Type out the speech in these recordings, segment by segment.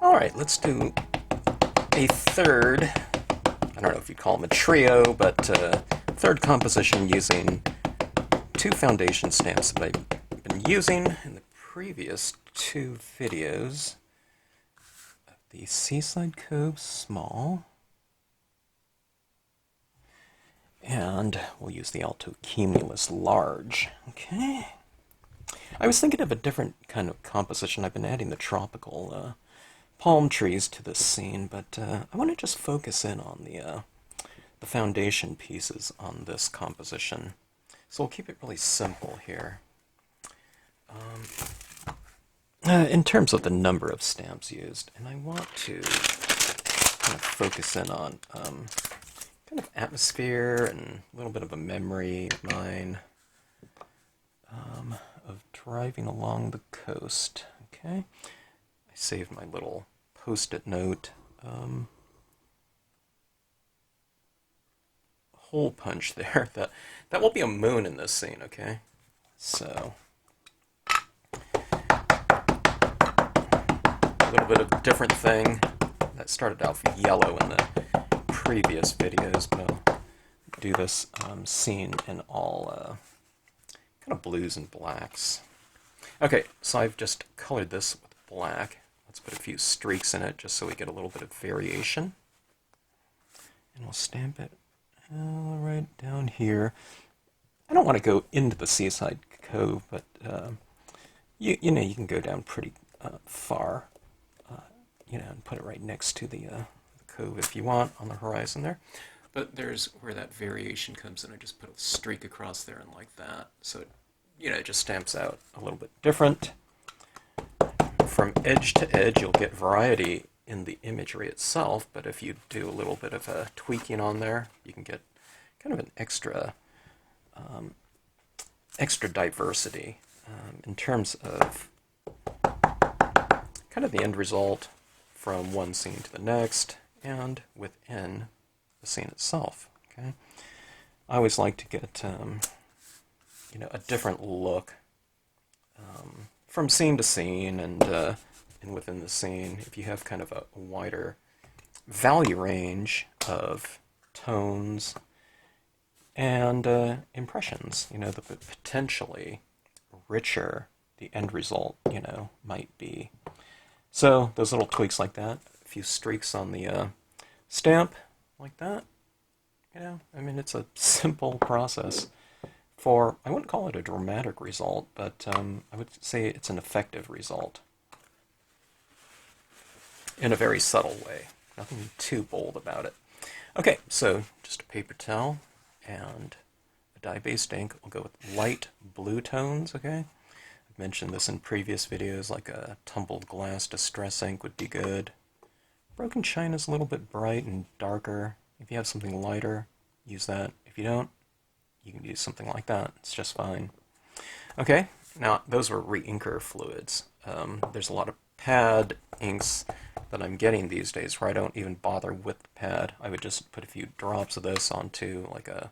Alright, let's do a third, I don't know if you call them a trio, but third composition using two foundation stamps that I've been using in the previous two videos. The Seaside Cove Sm, and we'll use the Altocumulus Lg. Okay. I was thinking of a different kind of composition. I've been adding the tropical palm trees to this scene, but I want to just focus in on the foundation pieces on this composition. So we'll keep it really simple here. In terms of the number of stamps used, and I want to kind of focus in on kind of atmosphere and a little bit of a memory of mine of driving along the coast. Okay, I saved my little post-it note. Hole punch there. That will be a moon in this scene. Okay, so a little bit of a different thing. That started off yellow in the previous videos, but I'll do this scene in all kind of blues and blacks. Okay, so I've just colored this with black. Let's put a few streaks in it just so we get a little bit of variation. And we'll stamp it right down here. I don't want to go into the Seaside Cove, but you know, you can go down pretty far, you know, and put it right next to the cove if you want on the horizon there. But there's where that variation comes in. I just put a streak across there and like that. So it, you know, it just stamps out a little bit different. From edge to edge, you'll get variety in the imagery itself, but if you do a little bit of a tweaking on there, you can get kind of an extra diversity in terms of kind of the end result from one scene to the next and within the scene itself. Okay, I always like to get you know, a different look from scene to scene and within the scene. If you have kind of a wider value range of tones and impressions, you know, the potentially richer the end result, you know, might be. So those little tweaks like that, a few streaks on the stamp like that, you know, I mean, it's a simple process for, I wouldn't call it a dramatic result, but I would say it's an effective result in a very subtle way. Nothing too bold about it. Okay, so just a paper towel and a dye-based ink. We'll go with light blue tones, okay? I've mentioned this in previous videos, like a tumbled glass distress ink would be good. Broken china is a little bit bright and darker. If you have something lighter, use that. If you don't, you can use something like that. It's just fine. Okay, now those were re-inker fluids. There's a lot of pad inks that I'm getting these days where I don't even bother with the pad. I would just put a few drops of this onto like a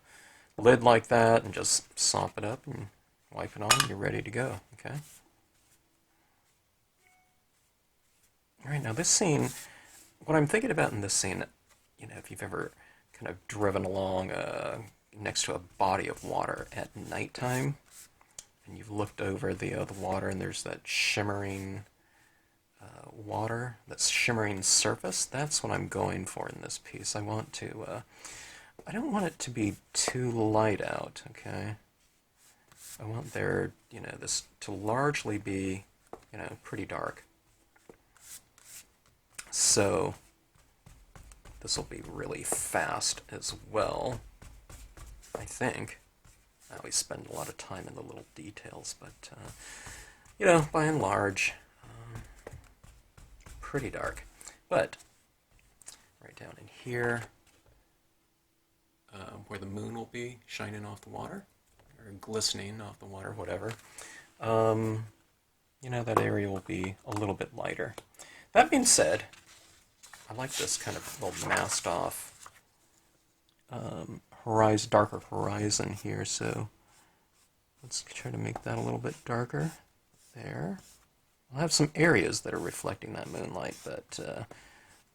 lid like that and just sop it up and wipe it on and you're ready to go. Okay. Alright, now this scene, what I'm thinking about in this scene, you know, if you've ever kind of driven along next to a body of water at nighttime, and you've looked over the water, and there's that shimmering water, that shimmering surface. That's what I'm going for in this piece. I want to, I don't want it to be too light out, okay? I want there, you know, this to largely be, you know, pretty dark. So this will be really fast as well, I think. I always spend a lot of time in the little details, but, you know, by and large, pretty dark. But right down in here, where the moon will be shining off the water, or glistening off the water, whatever, you know, that area will be a little bit lighter. That being said, I like this kind of little masked off horizon, darker horizon here, so let's try to make that a little bit darker there. I'll have some areas that are reflecting that moonlight, but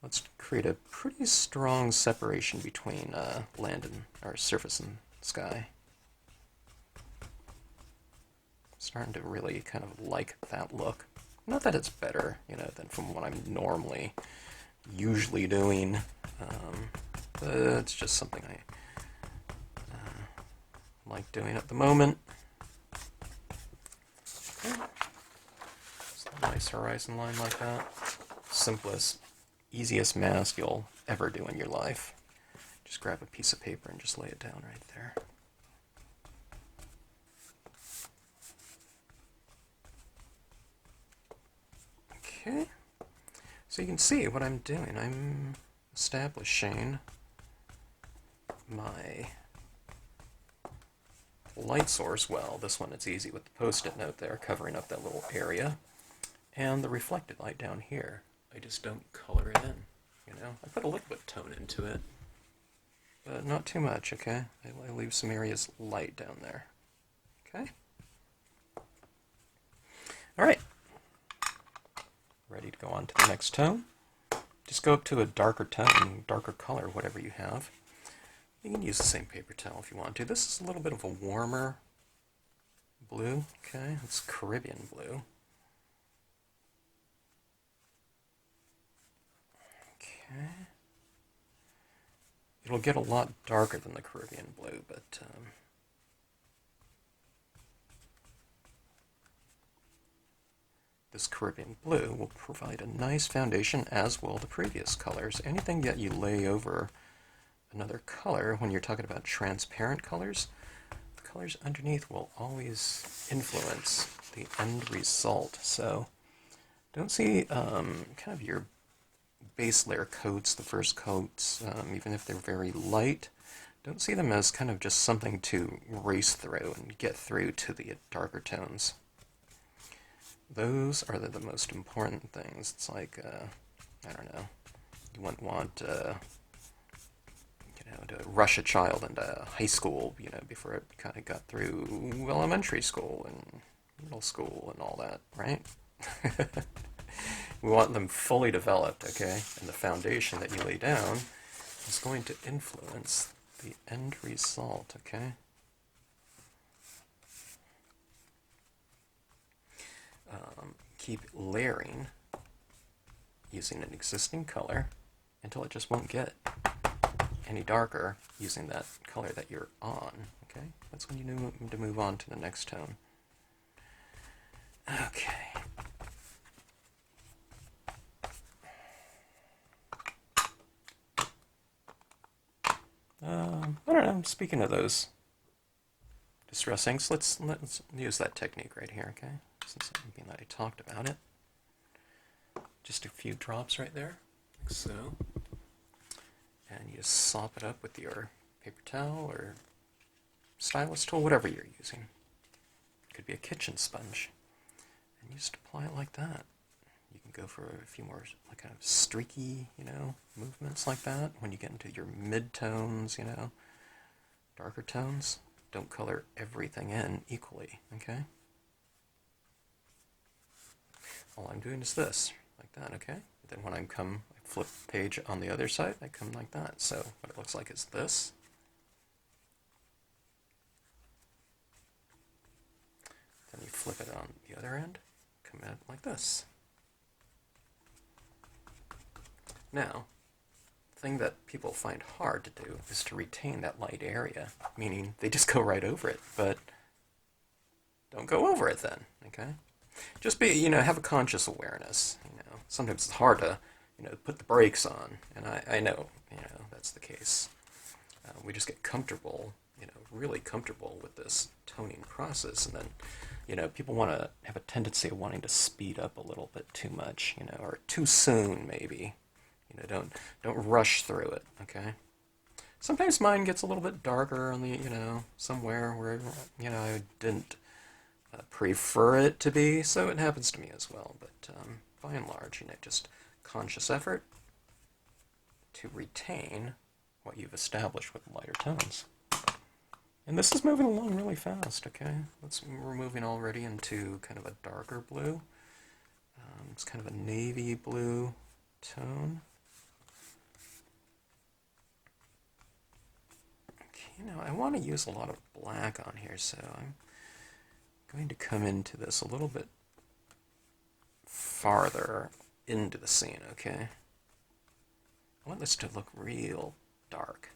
let's create a pretty strong separation between land and, or surface and sky. Starting to really kind of like that look. Not that it's better, you know, than from what I'm normally usually doing, but it's just something I like doing at the moment. Okay. Just a nice horizon line like that. Simplest, easiest mask you'll ever do in your life. Just grab a piece of paper and just lay it down right there. Okay, so you can see what I'm doing. I'm establishing my light source. Well, this one it's easy with the post-it note there covering up that little area. And the reflected light down here, I just don't color it in, you know? I put a little bit of tone into it, but not too much, okay? I leave some areas light down there, okay? All right. Ready to go on to the next tone. Just go up to a darker tone, darker color, whatever you have. You can use the same paper towel if you want to. This is a little bit of a warmer blue, okay? It's Caribbean blue. Okay. It'll get a lot darker than the Caribbean blue, but this Caribbean blue will provide a nice foundation, as will the previous colors. Anything that you lay over another color, when you're talking about transparent colors, the colors underneath will always influence the end result. So don't see kind of your base layer coats, the first coats, even if they're very light, don't see them as kind of just something to race through and get through to the darker tones. Those are the most important things. It's like, I don't know, you wouldn't want, you know, to rush a child into high school, you know, before it kind of got through elementary school and middle school and all that, right? We want them fully developed, okay? And the foundation that you lay down is going to influence the end result, okay? Keep layering using an existing color until it just won't get any darker using that color that you're on, okay? That's when you need to move on to the next tone. Okay. I don't know, speaking of those distress inks, let's use that technique right here, okay? Since being that I talked about it. Just a few drops right there, like so. And you just sop it up with your paper towel or stylus tool, whatever you're using. It could be a kitchen sponge. And you just apply it like that. You can go for a few more like kind of streaky, you know, movements like that. When you get into your mid-tones, you know, darker tones, don't color everything in equally, okay? All I'm doing is this, like that, okay? Then when I flip the page on the other side, I come like that. So what it looks like is this. Then you flip it on the other end, come out like this. Now, the thing that people find hard to do is to retain that light area, meaning they just go right over it, but don't go over it then, okay? Just be, you know, have a conscious awareness, you know. Sometimes it's hard to, you know, put the brakes on, and I know, you know, that's the case. We just get comfortable, you know, really comfortable with this toning process, and then, you know, people want to have a tendency of wanting to speed up a little bit too much, you know, or too soon, maybe. You know, don't rush through it, okay? Sometimes mine gets a little bit darker on the, you know, somewhere where, you know, I didn't prefer it to be, so it happens to me as well. But by and large, you know, just conscious effort to retain what you've established with lighter tones. And this is moving along really fast, okay? We're moving already into kind of a darker blue. It's kind of a navy blue tone. Okay, now I want to use a lot of black on here, so I'm going to come into this a little bit farther into the scene, okay? I want this to look real dark.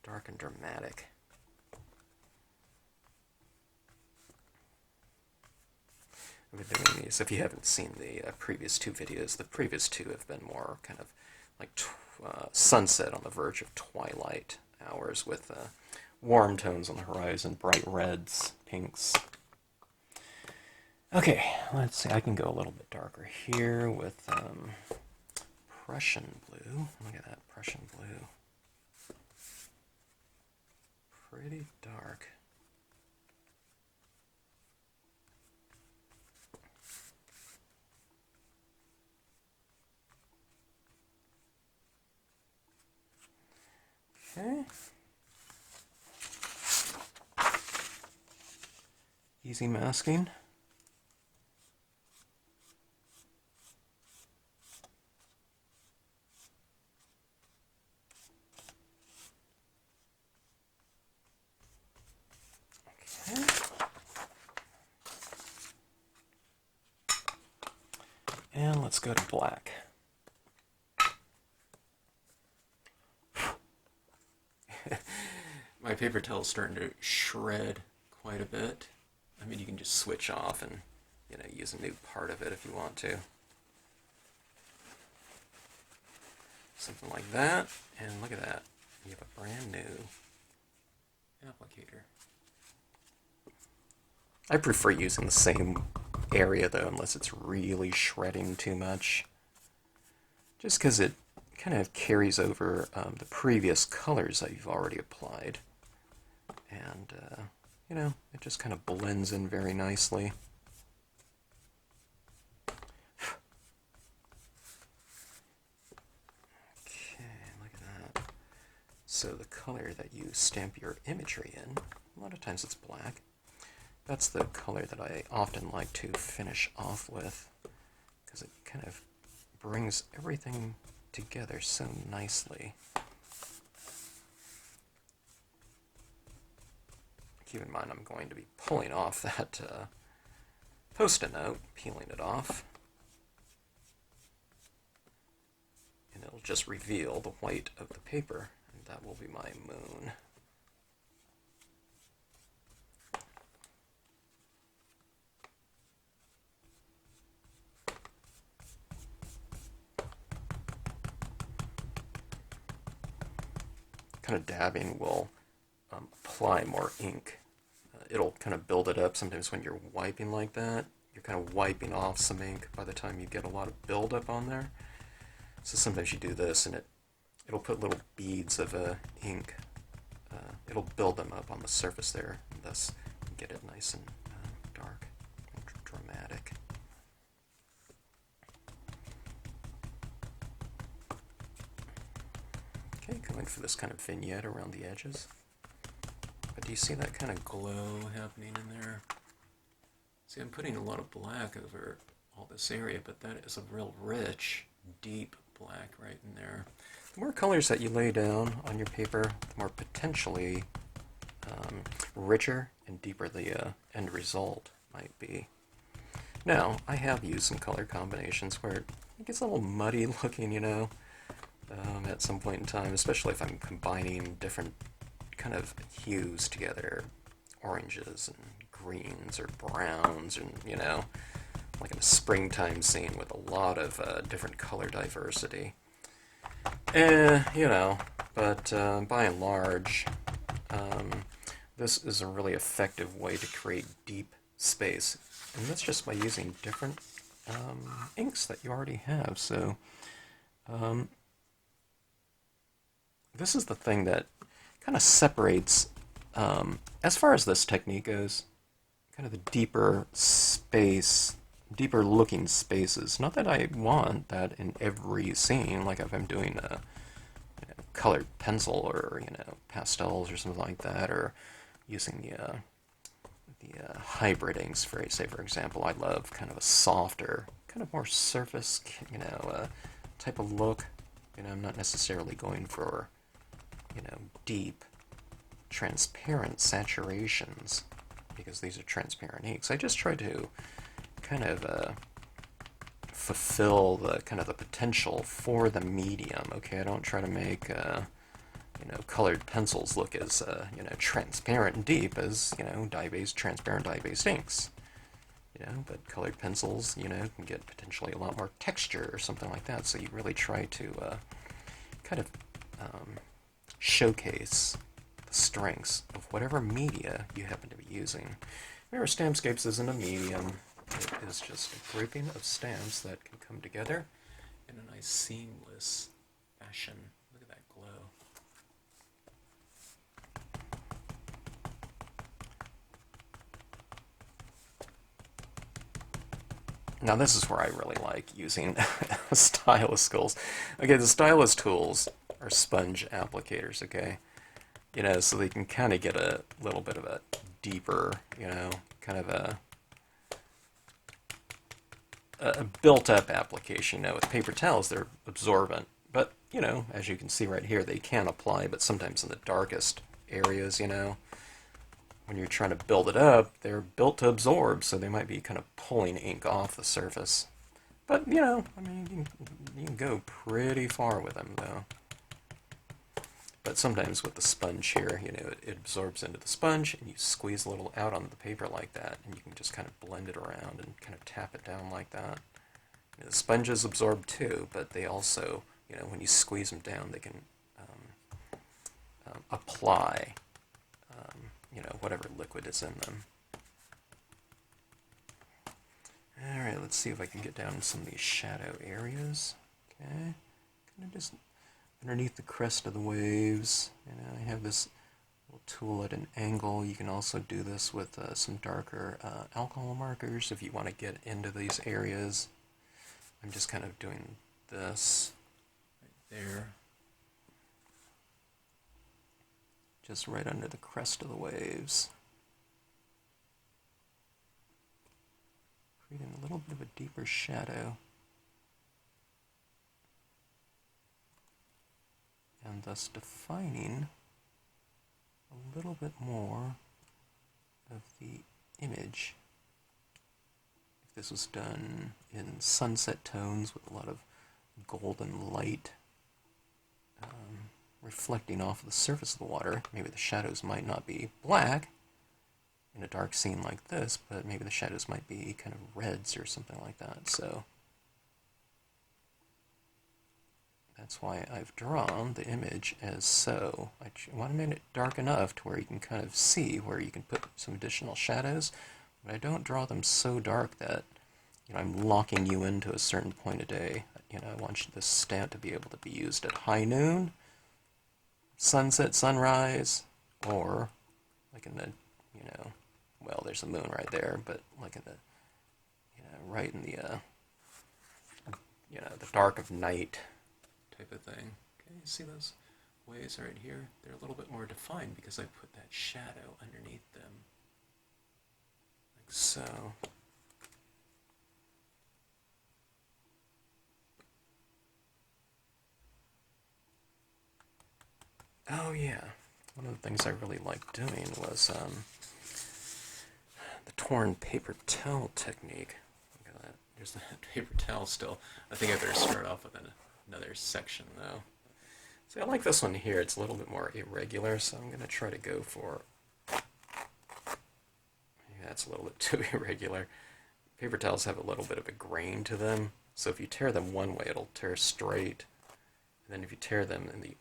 Dark and dramatic. I've been doing these, if you haven't seen the previous two videos, the previous two have been more kind of like sunset on the verge of twilight hours with warm tones on the horizon, bright reds, pinks. Okay, let's see, I can go a little bit darker here with Prussian blue. Look at that, Prussian blue. Pretty dark. Okay. Easy masking. Okay. And let's go to black. My paper towel is starting to shred quite a bit. I mean, you can just switch off and, use a new part of it if you want to. Something like that, and look at that. You have a brand new applicator. I prefer using the same area though, unless it's really shredding too much. Just because it kind of carries over the previous colors that you've already applied. And, it just kind of blends in very nicely. Okay, look at that. So the color that you stamp your imagery in, a lot of times it's black. That's the color that I often like to finish off with, because it kind of brings everything together so nicely. Keep in mind I'm going to be pulling off that Post-it note, peeling it off, and it'll just reveal the white of the paper, and that will be my moon. Kind of dabbing will apply more ink. It'll kind of build it up. Sometimes when you're wiping like that, you're kind of wiping off some ink by the time you get a lot of buildup on there. So sometimes you do this and it'll put little beads of ink. It'll build them up on the surface there, and thus get it nice and dark and dramatic. Okay, going for this kind of vignette around the edges. But do you see that kind of glow happening in there? See, I'm putting a lot of black over all this area, but that is a real rich, deep black right in there. The more colors that you lay down on your paper, the more potentially richer and deeper the end result might be. Now, I have used some color combinations where it gets a little muddy looking, at some point in time, especially if I'm combining different kind of hues together, oranges and greens or browns, and like in a springtime scene with a lot of different color diversity. But by and large, this is a really effective way to create deep space, and that's just by using different inks that you already have. So this is the thing that kind of separates, as far as this technique goes, kind of the deeper looking spaces. Not that I want that in every scene, like if I'm doing a colored pencil or pastels or something like that, or using the hybridings, say for example, I love kind of a softer, kind of more surface, type of look. I'm not necessarily going for, deep, transparent saturations, because these are transparent inks. I just try to kind of fulfill the kind of the potential for the medium. Okay, I don't try to make colored pencils look as transparent and deep as transparent dye-based inks. But colored pencils can get potentially a lot more texture or something like that. So you really try to kind of showcase the strengths of whatever media you happen to be using. Remember, Stampscapes isn't a medium. It is just a grouping of stamps that can come together in a nice seamless fashion. Look at that glow. Now this is where I really like using stylus tools. Okay, the stylus tools are sponge applicators, okay? So they can kind of get a little bit of a deeper, kind of a built-up application. With paper towels, they're absorbent. But, as you can see right here, they can apply, but sometimes in the darkest areas, when you're trying to build it up, they're built to absorb, so they might be kind of pulling ink off the surface. But, you can go pretty far with them, though. But sometimes with the sponge here, it absorbs into the sponge, and you squeeze a little out on the paper like that, and you can just kind of blend it around and kind of tap it down like that. The sponges absorb too, but they also, when you squeeze them down, they can apply, whatever liquid is in them. Alright, let's see if I can get down in some of these shadow areas. Okay, kind of just underneath the crest of the waves. I have this little tool at an angle. You can also do this with some darker alcohol markers if you want to get into these areas. I'm just kind of doing this right there. Just right under the crest of the waves. Creating a little bit of a deeper shadow. And thus defining a little bit more of the image. If this was done in sunset tones with a lot of golden light reflecting off of the surface of the water, maybe the shadows might not be black in a dark scene like this, but maybe the shadows might be kind of reds or something like that. So that's why I've drawn the image as so. I want to make it dark enough to where you can kind of see where you can put some additional shadows, but I don't draw them so dark that I'm locking you into a certain point of day. I want this stamp to be able to be used at high noon, sunset, sunrise, or like in the, well, there's a moon right there, but like in the, right in the, the dark of night type of thing. Okay, you see those waves right here? They're a little bit more defined because I put that shadow underneath them, like so. Oh yeah, one of the things I really liked doing was the torn paper towel technique. Look at that. There's the paper towel still. I think I better start off with another section though. See, I like this one here. It's a little bit more irregular, so I'm going to try to go for... Yeah, that's a little bit too irregular. Paper towels have a little bit of a grain to them, so if you tear them one way, it'll tear straight. And then if you tear them in the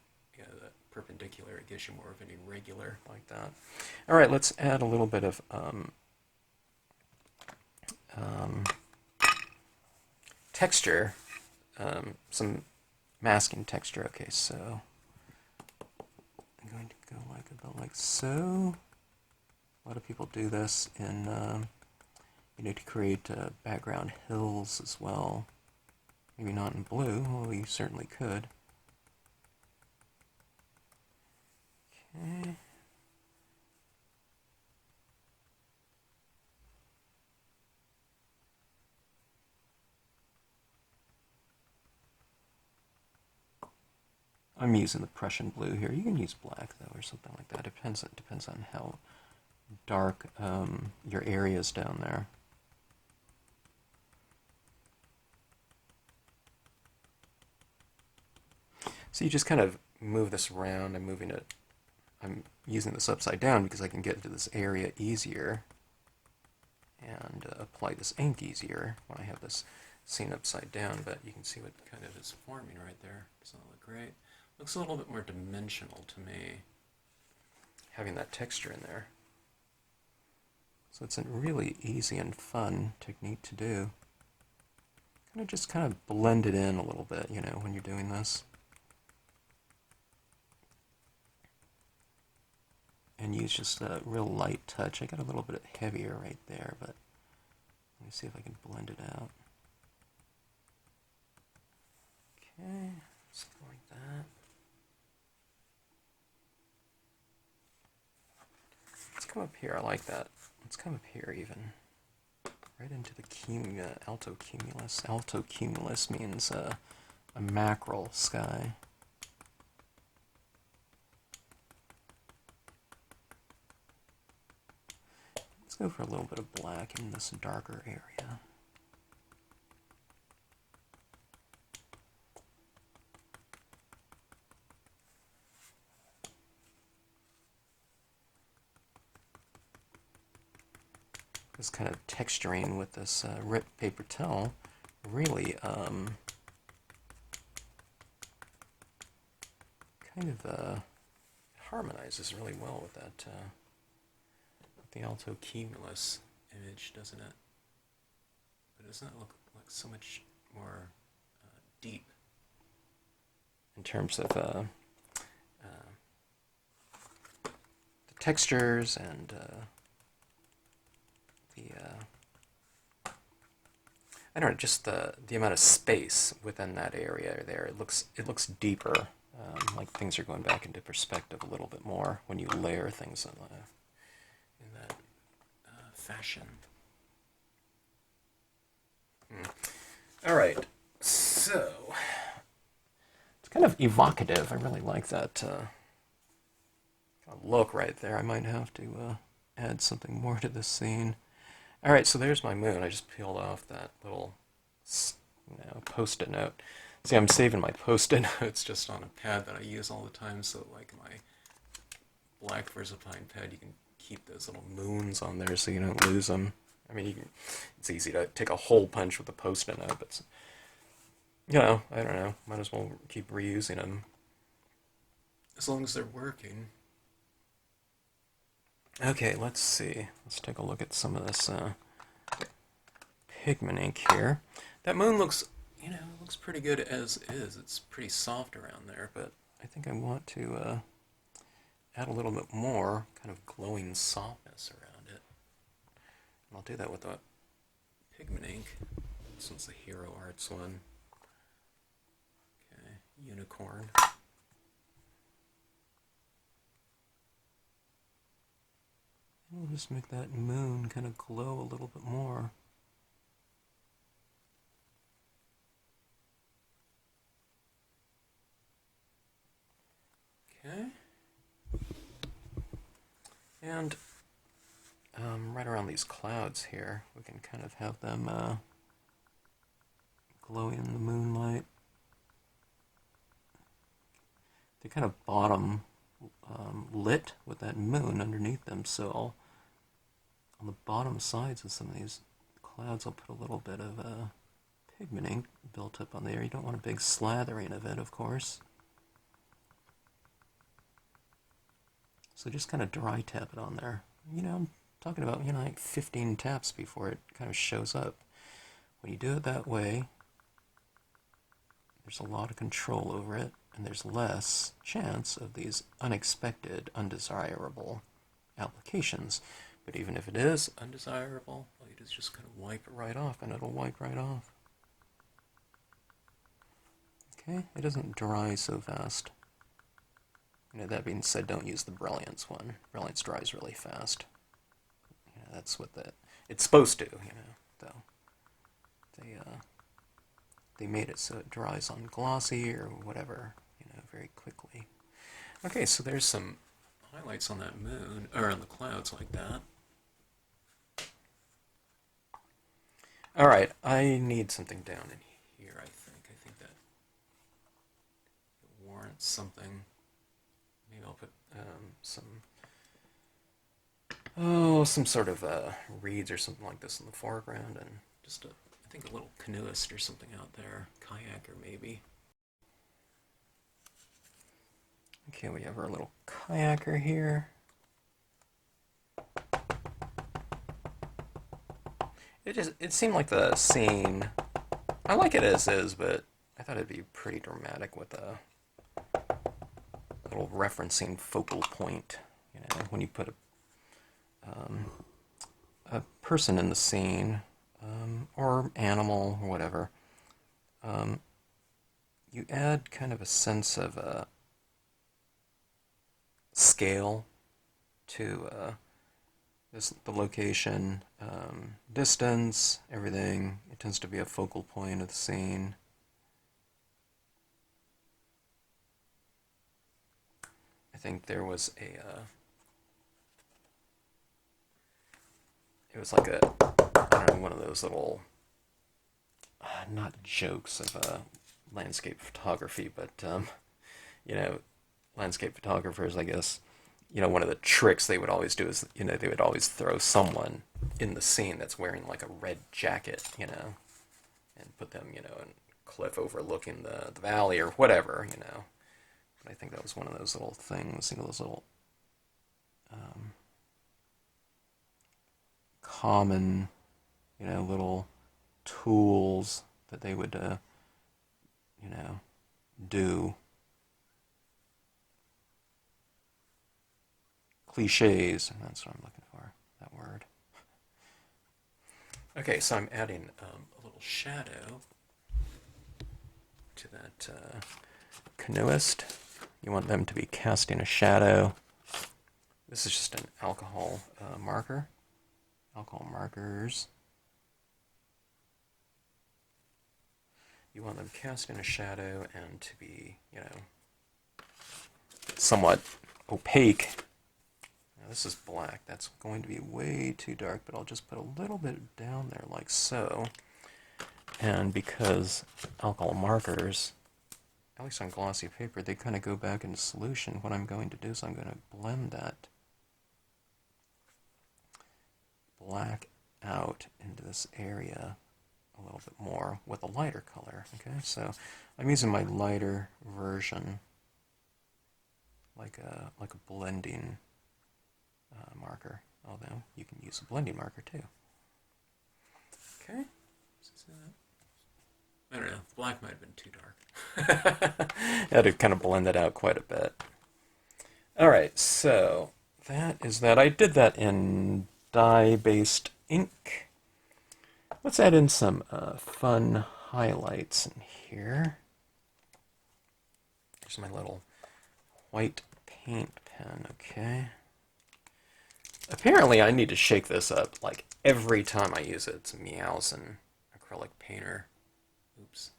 perpendicular, it gives you more of an irregular like that. All right, let's add a little bit of texture, some masking texture. Okay, so I'm going to go about like so. A lot of people do this in, to create background hills as well. Maybe not in blue, although you certainly could. Okay. I'm using the Prussian blue here. You can use black though, or something like that. It depends on how dark your area is down there. So you just kind of move this around. I'm using this upside down because I can get into this area easier and apply this ink easier when I have this scene upside down, but you can see what kind of is forming right there. Doesn't it look great? Looks a little bit more dimensional to me, having that texture in there. So it's a really easy and fun technique to do. Kind of blend it in a little bit, you know, when you're doing this. And use just a real light touch. I got a little bit heavier right there, but let me see if I can blend it out. Okay, something like that. Let's come up here. I like that. Let's come up here even. Right into the Altocumulus. Altocumulus means a mackerel sky. Let's go for a little bit of black in this darker area. This kind of texturing with this ripped paper towel really harmonizes really well with that with the Altocumulus image, doesn't it? But doesn't it look like so much more deep in terms of the textures and I don't know, just the amount of space within that area there. It looks deeper, like things are going back into perspective a little bit more when you layer things in that fashion. All right, so it's kind of evocative. I really like that kind of look right there. I might have to add something more to this scene. All right, so there's my moon. I just peeled off that little, Post-it note. See, I'm saving my Post-it notes just on a pad that I use all the time, so like my black Versafine pad, you can keep those little moons on there so you don't lose them. I mean, it's easy to take a hole punch with a Post-it note, but, I don't know. Might as well keep reusing them as long as they're working. Okay, let's see. Let's take a look at some of this pigment ink here. That moon looks, looks pretty good as is. It's pretty soft around there, but I think I want to add a little bit more kind of glowing softness around it. And I'll do that with the pigment ink. This one's the Hero Arts one. Okay, Unicorn. We'll just make that moon kind of glow a little bit more. Okay. And right around these clouds here, we can kind of have them glowing in the moonlight. They're kind of bottom lit with that moon underneath them, so on the bottom sides of some of these clouds I'll put a little bit of pigment ink built up on there. You don't want a big slathering of it, of course. So just kind of dry tap it on there. I'm talking about, like 15 taps before it kind of shows up. When you do it that way, there's a lot of control over it, and there's less chance of these unexpected, undesirable applications. But even if it is undesirable, all you do is just kind of wipe it right off, and it'll wipe right off. Okay, it doesn't dry so fast. That being said, don't use the Brilliance one. Brilliance dries really fast. That's what it's supposed to, though. They made it so it dries on glossy or whatever, very quickly. Okay, so there's some highlights on that moon, or on the clouds like that. Alright, I need something down in here, I think. I think that warrants something. Maybe I'll put some sort of reeds or something like this in the foreground, and just I think a little canoeist or something out there. Kayaker, maybe. Okay, we have our little kayaker here. It seemed like the scene, I like it as is, but I thought it'd be pretty dramatic with a little referencing focal point. You know, when you put a person in the scene, or animal, or whatever, you add kind of a sense of scale to the location, distance, everything. It tends to be a focal point of the scene. I think there was it was like I don't know, one of those little, not jokes of landscape photography, but, you know, landscape photographers, I guess, you know, one of the tricks they would always do is, you know, they would always throw someone in the scene that's wearing like a red jacket, you know, and put them, you know, in a cliff overlooking the valley or whatever, you know. But I think that was one of those little things, you know, those little common, you know, little tools that they would, you know, do. Cliches, and that's what I'm looking for, that word. Okay, so I'm adding a little shadow to that canoeist. You want them to be casting a shadow. This is just an alcohol marker. Alcohol markers. You want them casting a shadow and to be, you know, somewhat opaque. Now this is black. That's going to be way too dark, but I'll just put a little bit down there like so. And because alcohol markers, at least on glossy paper, they kind of go back into solution, what I'm going to do is I'm going to blend that black out into this area a little bit more with a lighter color. Okay, so I'm using my lighter version, like a blending marker. Although you can use a blending marker too. Okay, I don't know. Black might have been too dark. I had to kind of blend it out quite a bit. All right, so that is that. I did that in dye-based ink. Let's add in some fun highlights in here. Here's my little white paint pen, okay? Apparently I need to shake this up like every time I use it. It's a Miaosun acrylic painter. Oops.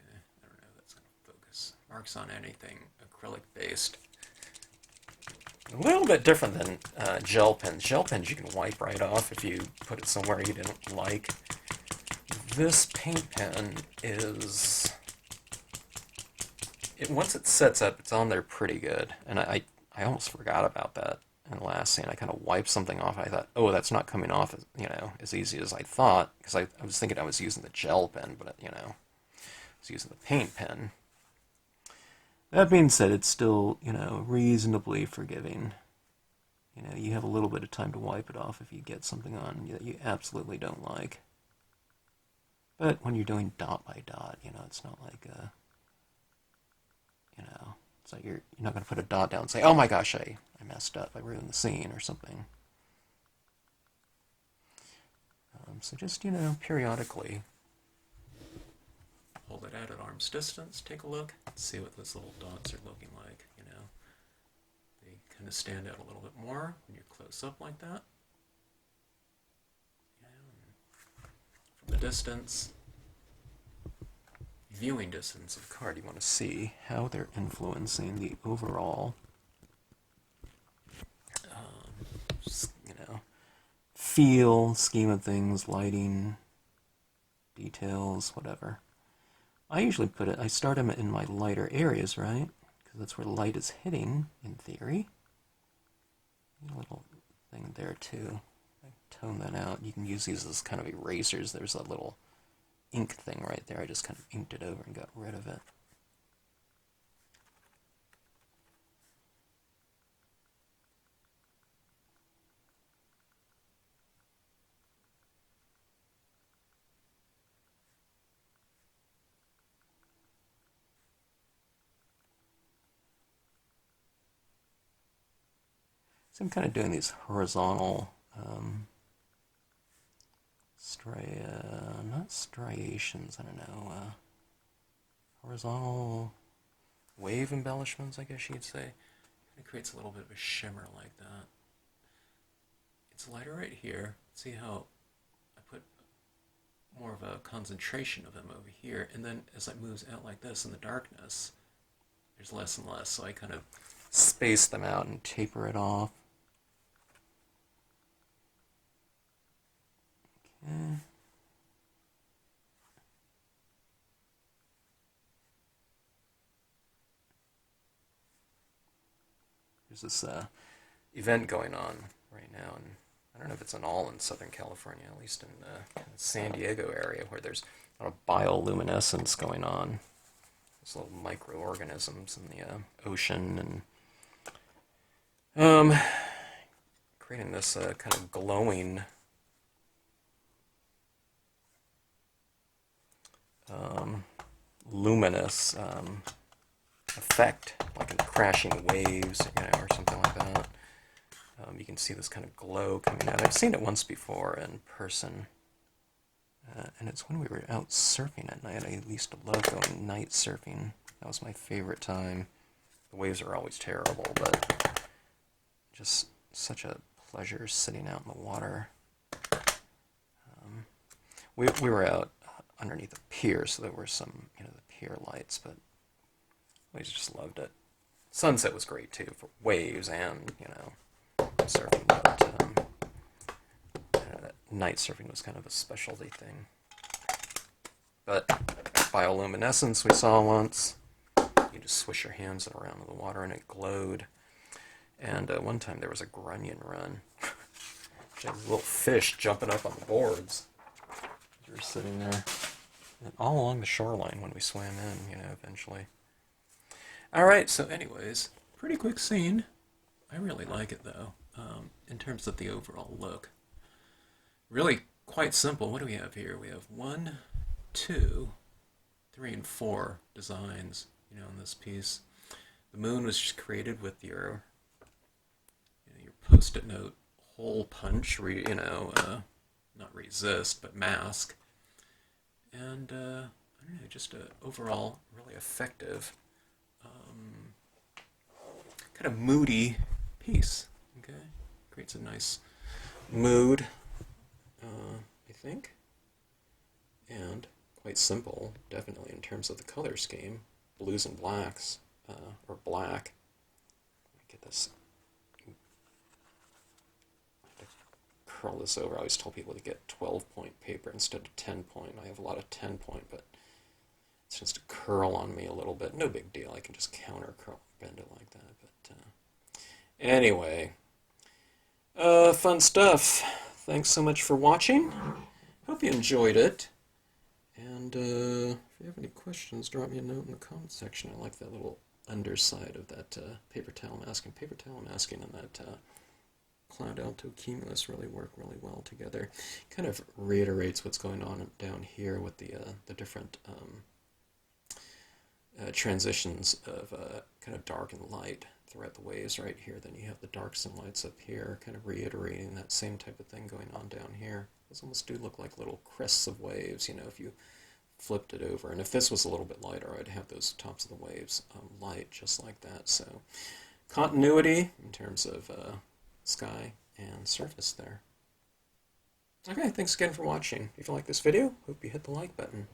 Okay, I don't know if that's going to focus. Marks on anything acrylic-based. A little bit different than gel pens. Gel pens you can wipe right off if you put it somewhere you didn't like. This paint pen is... once it sets up, it's on there pretty good. And I almost forgot about that in the last scene. I kind of wiped something off. I thought, oh, that's not coming off as, you know, as easy as I thought. Because I was thinking I was using the gel pen, but, you know, I was using the paint pen. That being said, it's still, you know, reasonably forgiving. You know, you have a little bit of time to wipe it off if you get something on that you absolutely don't like. But when you're doing dot by dot, you know, it's not like, you know, it's like you're not going to put a dot down and say, oh my gosh, I messed up, I ruined the scene or something. So just, you know, periodically hold it out at arm's distance, take a look, see what those little dots are looking like, you know. They kind of stand out a little bit more when you're close up like that. You know, from the distance, you viewing distance of the card. You want to see how they're influencing the overall, you know, feel, scheme of things, lighting, details, whatever. I usually I start them in my lighter areas, right? Because that's where light is hitting, in theory. A little thing there, too. I tone that out. You can use these as kind of erasers. There's a little ink thing right there. I just kind of inked it over and got rid of it. So I'm kind of doing these horizontal, not striations, I don't know, horizontal wave embellishments, I guess you'd say. It creates a little bit of a shimmer like that. It's lighter right here. See how I put more of a concentration of them over here, and then as it moves out like this in the darkness, there's less and less, so I kind of space them out and taper it off. Okay. There's this event going on right now, and I don't know if it's all in Southern California, at least in the San Diego area, where there's a lot of bioluminescence going on. There's little microorganisms in the ocean, and creating this kind of glowing luminous effect, like in crashing waves, or something like that. You can see this kind of glow coming out. I've seen it once before in person, and it's when we were out surfing at night. I used to love going night surfing. That was my favorite time. The waves are always terrible, but just such a pleasure sitting out in the water. We were out underneath a pier, so there were some, the pier lights, but I just loved it. Sunset was great too for waves and surfing, but night surfing was kind of a specialty thing. But bioluminescence we saw once. You just swish your hands around in the water and it glowed. And one time there was a grunion run. A little fish jumping up on the boards. We were sitting there, and all along the shoreline when we swam in, eventually. Alright, so anyways, pretty quick scene. I really like it, though, in terms of the overall look. Really quite simple. What do we have here? We have 1, 2, 3, and 4 designs, in this piece. The moon was just created with your post-it note hole punch, not resist, but mask. And, I don't know, just an overall really effective, kind of moody piece, okay? Creates a nice mood, I think. And quite simple, definitely, in terms of the color scheme. Blues and blacks, or black. Let me get this. Curl this over. I always tell people to get 12-point paper instead of 10-point. I have a lot of 10-point, but it's just to curl on me a little bit. No big deal. I can just counter curl, bend it like that. But anyway, fun stuff. Thanks so much for watching. Hope you enjoyed it. And if you have any questions, drop me a note in the comment section. I like that little underside of that paper towel masking. Paper towel masking and that Cloud Altocumulus really work really well together. Kind of reiterates what's going on down here with the different transitions of kind of dark and light throughout the waves right here. Then you have the darks and lights up here, kind of reiterating that same type of thing going on down here. Those almost do look like little crests of waves, if you flipped it over. And if this was a little bit lighter, I'd have those tops of the waves light just like that. So continuity in terms of sky and surface there. Okay, thanks again for watching. If you like this video, hope you hit the like button.